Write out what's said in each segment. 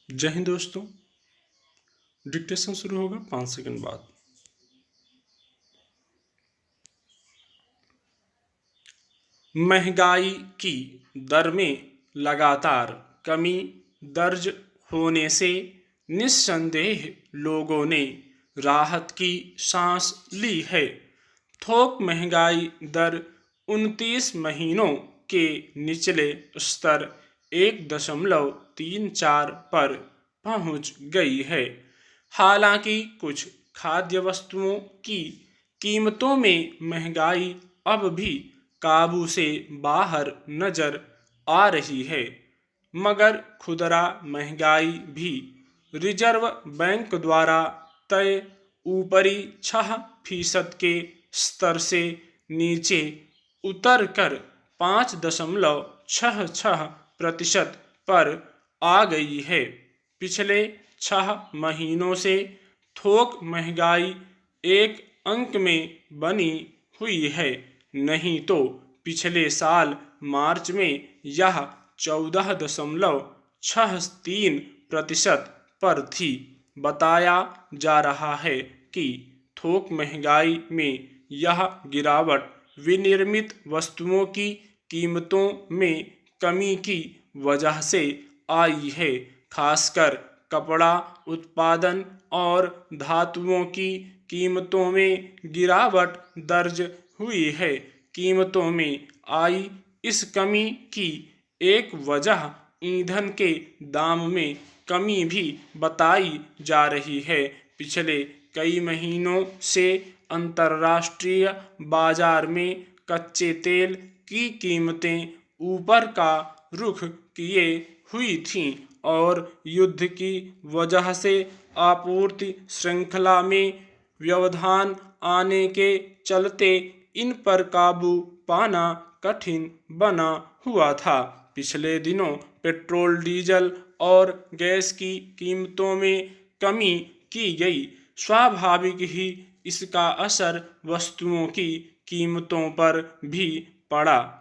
जय हिंद दोस्तों। डिक्टेशन शुरू होगा 5 सेकंड बाद। महंगाई की दर में लगातार कमी दर्ज होने से निस्संदेह लोगों ने राहत की सांस ली है। थोक महंगाई दर 29 महीनों के निचले स्तर 1.34 पर पहुंच गई है। हालांकि कुछ खाद्य वस्तुओं की कीमतों में महंगाई अब भी काबू से बाहर नजर आ रही है, मगर खुदरा महंगाई भी रिजर्व बैंक द्वारा तय ऊपरी 6% के स्तर से नीचे उतरकर 5.66% पर आ गई है। पिछले 6 महीनों से थोक महंगाई एक अंक में बनी हुई है, नहीं तो पिछले साल मार्च में यह 14.63% पर थी। बताया जा रहा है कि थोक महंगाई में यह गिरावट विनिर्मित वस्तुओं की कीमतों में कमी की वजह से आई है, खासकर कपड़ा उत्पादन और धातुओं की कीमतों में गिरावट दर्ज हुई है। कीमतों में आई इस कमी की एक वजह ईंधन के दाम में कमी भी बताई जा रही है। पिछले कई महीनों से अंतर्राष्ट्रीय बाजार में कच्चे तेल की कीमतें ऊपर का रुख किए हुई थीं और युद्ध की वजह से आपूर्ति श्रृंखला में व्यवधान आने के चलते इन पर काबू पाना कठिन बना हुआ था। पिछले दिनों पेट्रोल, डीजल और गैस की कीमतों में कमी की गई। स्वाभाविक ही इसका असर वस्तुओं की कीमतों पर भी पड़ा।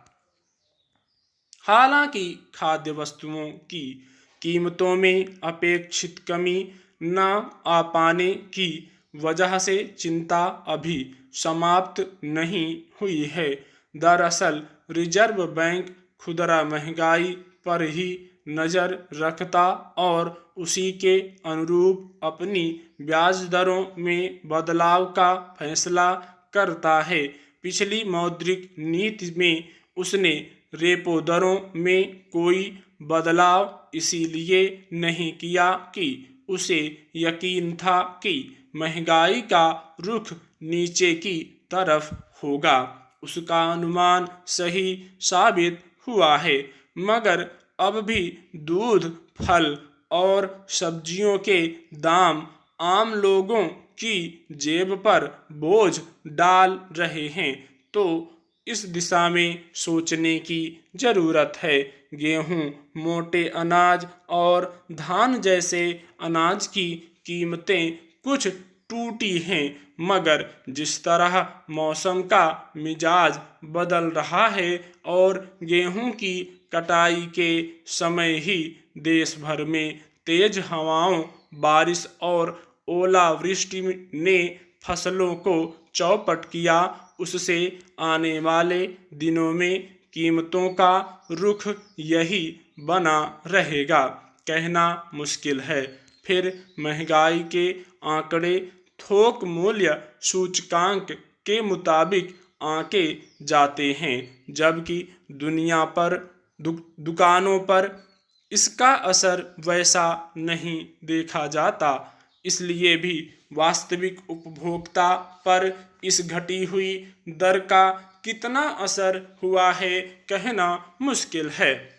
हालांकि खाद्य वस्तुओं की कीमतों में अपेक्षित कमी न आ पाने की वजह से चिंता अभी समाप्त नहीं हुई है। दरअसल रिजर्व बैंक खुदरा महंगाई पर ही नज़र रखता और उसी के अनुरूप अपनी ब्याज दरों में बदलाव का फैसला करता है। पिछली मौद्रिक नीति में उसने रेपो दरों में कोई बदलाव इसीलिए नहीं किया कि उसे यकीन था कि महंगाई का रुख नीचे की तरफ होगा। उसका अनुमान सही साबित हुआ है, मगर अब भी दूध, फल और सब्जियों के दाम आम लोगों की जेब पर बोझ डाल रहे हैं, तो इस दिशा में सोचने की जरूरत है। गेहूं, मोटे अनाज और धान जैसे अनाज की कीमतें कुछ टूटी हैं, मगर जिस तरह मौसम का मिजाज बदल रहा है और गेहूं की कटाई के समय ही देश भर में तेज हवाओं, बारिश और ओलावृष्टि ने फसलों को चौपट किया, उससे आने वाले दिनों में कीमतों का रुख यही बना रहेगा। कहना मुश्किल है। फिर महंगाई के आंकड़े थोक मूल्य सूचकांक के मुताबिक आंके जाते हैं, जबकि दुनिया पर दुकानों पर इसका असर वैसा नहीं देखा जाता। इसलिए भी वास्तविक उपभोक्ता पर इस घटी हुई दर का कितना असर हुआ है कहना मुश्किल है।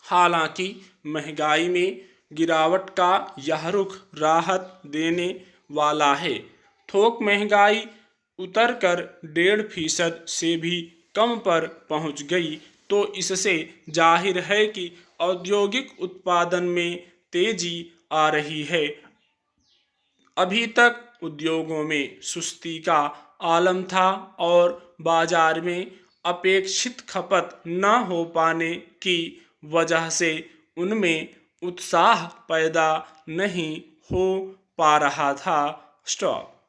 हालांकि महंगाई में गिरावट का यह रुख राहत देने वाला है। थोक महंगाई उतरकर 1.5% से भी कम पर पहुंच गई, तो इससे जाहिर है कि औद्योगिक उत्पादन में तेजी आ रही है। अभी तक उद्योगों में सुस्ती का आलम था और बाजार में अपेक्षित खपत न हो पाने की वजह से उनमें उत्साह पैदा नहीं हो पा रहा था। स्टॉप।